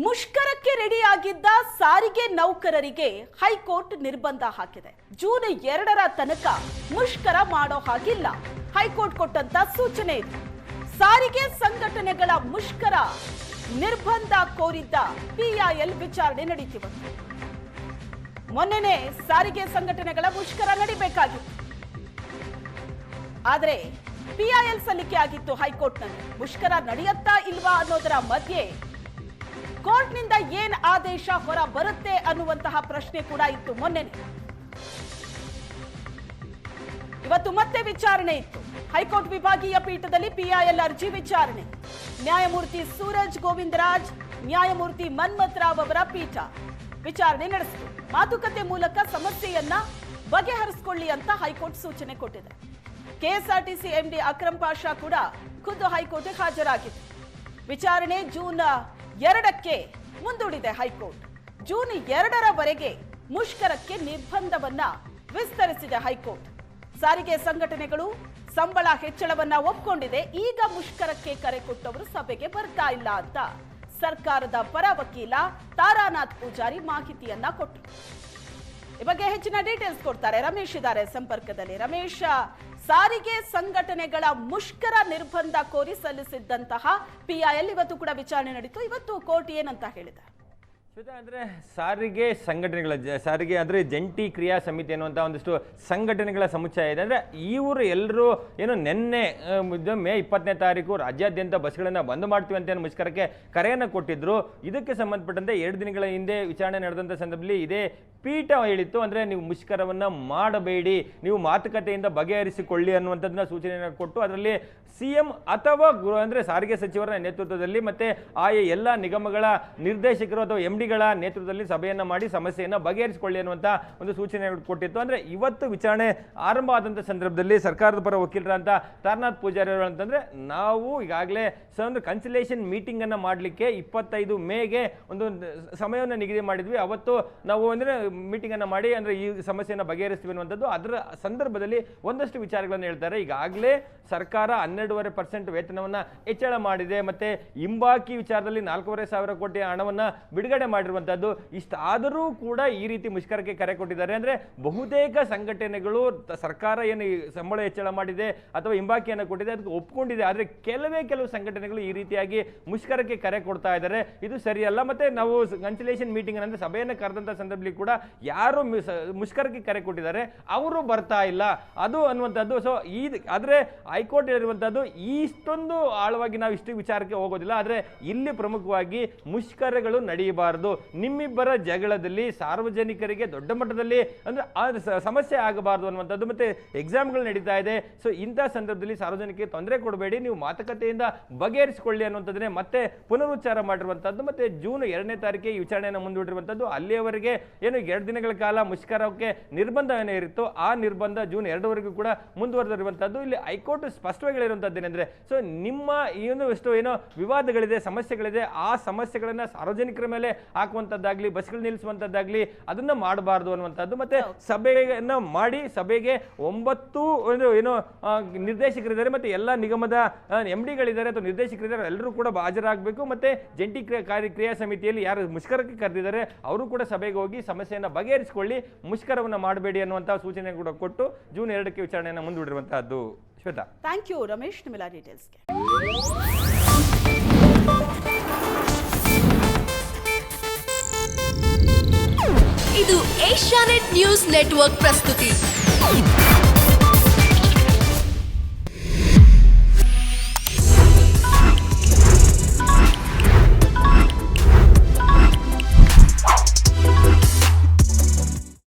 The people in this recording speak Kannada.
ಮುಷ್ಕರಕ್ಕೆ ರೆಡಿಯಾಗಿದ್ದ ಸಾರಿಗೆ ನೌಕರರಿಗೆ ಹೈಕೋರ್ಟ್ ನಿರ್ಬಂಧ ಹಾಕಿದೆ. ಜೂನ್ 2ರ ತನಕ ಮುಷ್ಕರ ಮಾಡೋ ಹಾಗಿಲ್ಲ. ಹೈಕೋರ್ಟ್ ಕೊಟ್ಟಂತ ಸೂಚನೆ ಇದೆ. ಸಾರಿಗೆ ಸಂಘಟನೆಗಳ ಮುಷ್ಕರ ನಿರ್ಬಂಧ ಕೋರಿದ್ದ PIL ವಿಚಾರಣೆ ನಡೆಯುತ್ತಿದೆ. ಮೊನ್ನೆನೇ ಸಾರಿಗೆ ಸಂಘಟನೆಗಳ ಮುಷ್ಕರ ನಡಿಬೇಕಾಗಿತ್ತು. ಆದರೆ PIL ಸಲ್ಲಿಕೆ ಆಗಿತ್ತು ಹೈಕೋರ್ಟ್ನಲ್ಲಿ. ಮುಷ್ಕರ ನಡೆಯುತ್ತಾ ಇಲ್ವಾ ಅನ್ನೋದರ ಮಧ್ಯೆ ಕೋರ್ಟ್ನಿಂದ ಏನ್ ಆದೇಶ ಹೊರ ಬರುತ್ತೆ ಅನ್ನುವಂತಹ ಪ್ರಶ್ನೆ ಕೂಡ ಇತ್ತು ಮೊನ್ನೆ. ಇವತ್ತು ಮತ್ತೆ ವಿಚಾರಣೆ ಇತ್ತು. ಹೈಕೋರ್ಟ್ ವಿಭಾಗೀಯ ಪೀಠದಲ್ಲಿ PIL ಅರ್ಜಿ ವಿಚಾರಣೆ. ನ್ಯಾಯಮೂರ್ತಿ ಸೂರಜ್ ಗೋವಿಂದರಾಜ್, ನ್ಯಾಯಮೂರ್ತಿ ಮನ್ಮಥ್ ರಾವ್ ಅವರ ಪೀಠ ವಿಚಾರಣೆ ನಡೆಸಿತು. ಮಾತುಕತೆ ಮೂಲಕ ಸಮಸ್ಯೆಯನ್ನ ಬಗೆಹರಿಸಿಕೊಳ್ಳಿ ಅಂತ ಹೈಕೋರ್ಟ್ ಸೂಚನೆ ಕೊಟ್ಟಿದೆ. KSRTC MD ಅಕ್ರಮ್ ಪಾಷಾ ಕೂಡ ಖುದ್ದು ಹೈಕೋರ್ಟ್ಗೆ ಹಾಜರಾಗಿತ್ತು. ವಿಚಾರಣೆ ಜೂನ್ 2ಕ್ಕೆ ಮುಂದೂಡಿದೆ ಹೈಕೋರ್ಟ್. ಜೂನ್ 2ರವರೆಗೆ ಮುಷ್ಕರಕ್ಕೆ ನಿರ್ಬಂಧವನ್ನ ವಿಸ್ತರಿಸಿದೆ ಹೈಕೋರ್ಟ್. ಸಾರಿಗೆ ಸಂಘಟನೆಗಳು ಸಂಬಳ ಹೆಚ್ಚಳವನ್ನ ಒಪ್ಪಿಕೊಂಡಿದೆ. ಈಗ ಮುಷ್ಕರಕ್ಕೆ ಕರೆ ಕೊಟ್ಟವರು ಸಭೆಗೆ ಬರ್ತಾ ಇಲ್ಲ ಅಂತ ಸರ್ಕಾರದ ಪರ ವಕೀಲ ತಾರಾನಾಥ್ ಪೂಜಾರಿ ಮಾಹಿತಿಯನ್ನ ಕೊಟ್ಟರು. ಈ ಬಗ್ಗೆ ಹೆಚ್ಚಿನ ಡೀಟೇಲ್ಸ್ ಕೊಡ್ತಾರೆ ರಮೇಶ್ ಇದ್ದಾರೆ ಸಂಪರ್ಕದಲ್ಲಿ. ರಮೇಶ್, ಸಾರಿಗೆ ಸಂಘಟನೆಗಳ ಮುಷ್ಕರ ನಿರ್ಬಂಧ ಕೋರಿ ಸಲ್ಲಿಸಿದ್ದಂತಹ PIL ಇವತ್ತು ಕೂಡ ವಿಚಾರಣೆ ನಡೀತು. ಇವತ್ತು ಕೋರ್ಟ್ ಏನಂತ ಹೇಳಿದೆ? ಅಂದ್ರೆ ಸಾರಿಗೆ ಸಂಘಟನೆಗಳ ಸಾರಿಗೆ ಅಂದ್ರೆ ಜಂಟಿ ಕ್ರಿಯಾ ಸಮಿತಿ ಅನ್ನುವಂಥ ಒಂದಿಷ್ಟು ಸಂಘಟನೆಗಳ ಸಮುಚ್ಚಯ ಇದೆ. ಅಂದ್ರೆ ಇವರು ಎಲ್ಲರೂ ಏನು ನಿನ್ನೆ ಮೇ 20ನೇ ತಾರೀಕು ರಾಜ್ಯಾದ್ಯಂತ ಬಸ್ಗಳನ್ನು ಬಂದ್ ಮಾಡ್ತೀವಿ ಅಂತ ಮುಷ್ಕರಕ್ಕೆ ಕರೆಯನ್ನು ಕೊಟ್ಟಿದ್ರು. ಇದಕ್ಕೆ ಸಂಬಂಧಪಟ್ಟಂತೆ 2 ದಿನಗಳ ಹಿಂದೆ ವಿಚಾರಣೆ ನಡೆದಂಥ ಸಂದರ್ಭದಲ್ಲಿ ಇದೇ ಪೀಠ ಹೇಳಿತ್ತು, ಅಂದ್ರೆ ನೀವು ಮುಷ್ಕರವನ್ನ ಮಾಡಬೇಡಿ, ನೀವು ಮಾತುಕತೆಯಿಂದ ಬಗೆಹರಿಸಿಕೊಳ್ಳಿ ಅನ್ನುವಂಥದ್ದನ್ನ ಸೂಚನೆಯನ್ನು ಕೊಟ್ಟು ಅದರಲ್ಲಿ CM ಅಥವಾ ಅಂದ್ರೆ ಸಾರಿಗೆ ಸಚಿವರ ನೇತೃತ್ವದಲ್ಲಿ ಮತ್ತೆ ಆಯಾ ಎಲ್ಲ ನಿಗಮಗಳ ನಿರ್ದೇಶಕರು ಅಥವಾ MDಗಳ ನೇತೃತ್ವದಲ್ಲಿ ಸಭೆಯನ್ನ ಮಾಡಿ ಸಮಸ್ಯೆಯನ್ನ ಬಗೆಹರಿಸಿಕೊಳ್ಳಿ ಅನ್ನುವಂಥ ಒಂದು ಸೂಚನೆ ಕೊಟ್ಟಿತ್ತು. ಅಂದ್ರೆ ಇವತ್ತು ವಿಚಾರಣೆ ಆರಂಭ ಆದಂಥ ಸಂದರ್ಭದಲ್ಲಿ ಸರ್ಕಾರದ ಪರ ವಕೀಲರಂತ ತಾರನಾಥ್ ಪೂಜಾರಿ ಅವರು ಅಂತಂದ್ರೆ ನಾವು ಈಗಾಗಲೇ ಒಂದು ಕನ್ಸಿಲೇಷನ್ ಮೀಟಿಂಗ್ ಅನ್ನ ಮಾಡಲಿಕ್ಕೆ 25 ಮೇಗೆ ಒಂದು ಸಮಯವನ್ನು ನಿಗದಿ ಮಾಡಿದ್ವಿ. ಅವತ್ತು ನಾವು ಅಂದ್ರೆ ಮೀಟಿಂಗ್ ಅನ್ನ ಮಾಡಿ ಅಂದ್ರೆ ಈ ಸಮಸ್ಯೆಯನ್ನ ಬಗೆಹರಿಸ್ತೀವಿ ಅನ್ನುವಂಥದ್ದು. ಅದರ ಸಂದರ್ಭದಲ್ಲಿ ಒಂದಷ್ಟು ವಿಚಾರಗಳನ್ನು ಹೇಳ್ತಾರೆ. ಈಗಾಗಲೇ ಸರ್ಕಾರ 12.5% ವೇತನವನ್ನ ಹೆಚ್ಚಳ ಮಾಡಿದೆ. ಮತ್ತೆ ಹಿಂಬಾಕಿ ವಿಚಾರದಲ್ಲಿ 4,500 ಕೋಟಿ ಹಣವನ್ನ ಬಿಡುಗಡೆ ಮಾಡಿರುವಂತದ್ದು. ಇಷ್ಟಾದರೂ ಕೂಡ ಈ ರೀತಿ ಮುಷ್ಕರಕ್ಕೆ ಕರೆ ಕೊಟ್ಟಿದ್ದಾರೆ. ಅಂದ್ರೆ ಬಹುತೇಕ ಸಂಘಟನೆಗಳು ಸರ್ಕಾರ ಏನು ಸಂಬಳ ಹೆಚ್ಚಳ ಮಾಡಿದೆ ಅಥವಾ ಹಿಂಬಾಕಿಯನ್ನು ಕೊಟ್ಟಿದೆ ಅದಕ್ಕೆ ಒಪ್ಕೊಂಡಿದೆ. ಆದ್ರೆ ಕೆಲವು ಸಂಘಟನೆಗಳು ಈ ರೀತಿಯಾಗಿ ಮುಷ್ಕರಕ್ಕೆ ಕರೆ ಕೊಡ್ತಾ ಇದ್ದಾರೆ. ಇದು ಸರಿಯಲ್ಲ. ಮತ್ತೆ ನಾವು ಕನ್ಸಿಲೇಷನ್ ಮೀಟಿಂಗ್ ಅಂದ್ರೆ ಸಭೆಯನ್ನು ಕರೆದಂತ ಸಂದರ್ಭದಲ್ಲಿ ಕೂಡ ಯಾರು ಮುಷ್ಕರಕ್ಕೆ ಕರೆ ಕೊಟ್ಟಿದ್ದಾರೆ ಅವರು ಬರ್ತಾ ಇಲ್ಲ ಅದು ಅನ್ನುವಂಥದ್ದು. ಸೊ ಆದ್ರೆ ಹೈಕೋರ್ಟ್ ಇರುವಂತದ್ದು ಇಷ್ಟೊಂದು ಆಳವಾಗಿ ನಾವು ಇಷ್ಟು ವಿಚಾರಕ್ಕೆ ಹೋಗೋದಿಲ್ಲ. ಆದ್ರೆ ಇಲ್ಲಿ ಪ್ರಮುಖವಾಗಿ ಮುಷ್ಕರಗಳು ನಡೆಯಬಾರದು. ನಿಮ್ಮಿಬ್ಬರ ಜಗಳದಲ್ಲಿ ಸಾರ್ವಜನಿಕರಿಗೆ ದೊಡ್ಡ ಮಟ್ಟದಲ್ಲಿ ಅಂದ್ರೆ ಸಮಸ್ಯೆ ಆಗಬಾರದು ಅನ್ನುವಂಥದ್ದು. ಮತ್ತೆ ಎಕ್ಸಾಮ್ಗಳು ನಡೀತಾ ಇದೆ. ಸೊ ಇಂಥ ಸಂದರ್ಭದಲ್ಲಿ ಸಾರ್ವಜನಿಕರಿಗೆ ತೊಂದರೆ ಕೊಡಬೇಡಿ, ನೀವು ಮಾತುಕತೆಯಿಂದ ಬಗೆಹರಿಸಿಕೊಳ್ಳಿ ಅನ್ನುವಂಥದ್ದನ್ನೇ ಮತ್ತೆ ಪುನರುಚ್ಚಾರ ಮಾಡಿರುವಂಥದ್ದು. ಮತ್ತೆ ಜೂನ್ 2ನೇ ತಾರೀಕಿಗೆ ಈ ವಿಚಾರಣೆಯನ್ನು ಮುಂದೂಡಿರುವಂಥದ್ದು. ಅಲ್ಲಿಯವರೆಗೆ ಏನು 2 ದಿನಗಳ ಕಾಲ ಮುಷ್ಕರಕ್ಕೆ ನಿರ್ಬಂಧ ಏನೋ ಇರುತ್ತೋ ಆ ನಿರ್ಬಂಧ ಜೂನ್ 2ವರೆಗೂ ಕೂಡ ಮುಂದುವರೆದಿರುವಂಥದ್ದು. ಇಲ್ಲಿ ಹೈಕೋರ್ಟ್ ಸ್ಪಷ್ಟವಾಗಿ ಹೇಳಿರುವಂಥದ್ದು ಏನಂದ್ರೆ ಸೊ ನಿಮ್ಮ ಏನೋ ವಿವಾದಗಳಿದೆ, ಸಮಸ್ಯೆಗಳಿದೆ, ಆ ಸಮಸ್ಯೆಗಳನ್ನ ಸಾರ್ವಜನಿಕರ ಮೇಲೆ ಹಾಕುವಂಥದ್ದಾಗ್ಲಿ ಬಸ್ಗಳು ನಿಲ್ಲಿಸುವಂಥದ್ದಾಗ್ಲಿ ಅದನ್ನ ಮಾಡಬಾರ್ದು ಅನ್ನುವಂಥದ್ದು. ಮತ್ತೆ ಸಭೆಯನ್ನ ಮಾಡಿ ಸಭೆಗೆ 9 ಏನೋ ನಿರ್ದೇಶಕರಿದ್ದಾರೆ ಮತ್ತೆ ಎಲ್ಲ ನಿಗಮದ MDಗಳಿದ್ದಾರೆ ಅಥವಾ ನಿರ್ದೇಶಕರಿದ್ದಾರೆ, ಎಲ್ಲರೂ ಕೂಡ ಹಾಜರಾಗಬೇಕು. ಮತ್ತೆ ಜಂಟಿ ಕ್ರಿಯಾ ಸಮಿತಿಯಲ್ಲಿ ಯಾರು ಮುಷ್ಕರಕ್ಕೆ ಕರೆದಿದ್ದಾರೆ ಅವರು ಕೂಡ ಸಭೆಗೆ ಹೋಗಿ ಸಮಸ್ಯೆಯನ್ನು ಬಗೆಹರಿಸಿಕೊಳ್ಳಿ, ಮುಷ್ಕರವನ್ನು ಮಾಡಬೇಡಿ ಅನ್ನುವಂತಹ ಸೂಚನೆ ಕೂಡ ಕೊಟ್ಟು ಜೂನ್ 2ಕ್ಕೆ ವಿಚಾರಣೆಯನ್ನು ಮುಂದೂಡಿರುವಂತಹದ್ದು. ಶ್ವೇತಾ, ಥ್ಯಾಂಕ್ ಯು ರಮೇಶ್ ನಿಮ್ಮೆಲ್ಲ ಡೀಟೇಲ್ಸ್ಗೆ. ಇದು ಏಷ್ಯಾನೆಟ್ ನ್ಯೂಸ್ ನೆಟ್ವರ್ಕ್ ಪ್ರಸ್ತುತಿ.